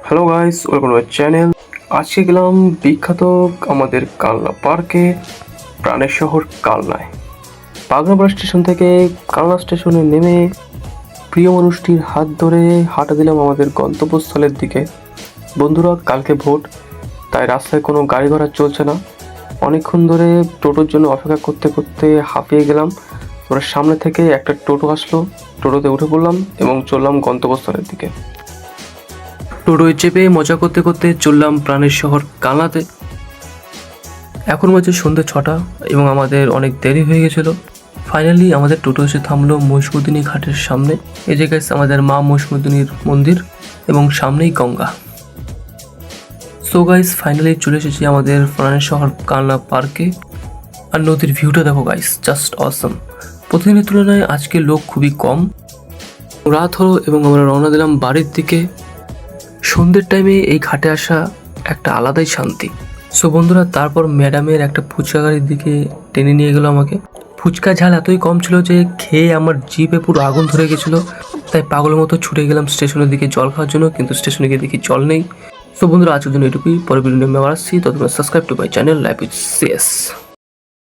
Hello guys, welcome to my channel. আজকে গেলাম বিখ্যাত আমাদের কালনা পার্কে, প্রাণের শহর কালনায়। বাগনাপাড়া স্টেশন থেকে কালনা স্টেশনে নেমে প্রিয় মানুষটির হাত ধরে হাঁটা দিলাম আমাদের গন্তব্যস্থলের দিকে। বন্ধুরা, কালকে ভোট, তাই রাস্তায় কোনো গাড়ি ঘোড়া চলছে না। অনেকক্ষণ ধরে টোটোর জন্য অপেক্ষা করতে করতে হাঁপিয়ে গেলাম। ওরা সামনে থেকে একটা টোটো আসলো, টোটোতে উঠে পড়লাম এবং চললাম গন্তব্যস্থলের দিকে। টোটোয় চেপে মজা করতে করতে চললাম প্রাণের শহর কালনাতে। এখন বাজে সন্ধ্যে 6টা এবং আমাদের অনেক দেরি হয়ে গেছিলো। ফাইনালি আমাদের টোটো এসে থামলো মহিষমর্দিনী ঘাটের সামনে। এই জায়গায় আমাদের মা মহিষমর্দিনীর মন্দির এবং সামনেই গঙ্গা। সো গাইস, ফাইনালি চলে এসেছি আমাদের প্রাণের শহর কালনা পার্কে। আর নদীর ভিউটা দেখো গাইস, জাস্ট অসম। প্রতিদিনের তুলনায় আজকে লোক খুবই কম। রাত হলো এবং আমরা রওনা দিলাম বাড়ির দিকে। সন্ধ্যের টাইমে এই ঘাটে আসা একটা আলাদাই শান্তি। সো বন্ধুরা, তারপর ম্যাডামের একটা ফুচকা গাড়ির দিকে টেনে নিয়ে গেলো আমাকে। ফুচকা ঝাল এতই কম ছিল যে খেয়ে আমার জিভে পুরো আগুন ধরে গেছিলো। তাই পাগলের মতো ছুটে গেলাম স্টেশনের দিকে জল খাওয়ার জন্য, কিন্তু স্টেশনে গিয়ে দেখি জল নেই। সো বন্ধুরা, আজকের জন্য এটুকুই। পরের ভিডিও নিয়ে আবার আসছি। ততক্ষণ subscribe to my channel life with CS.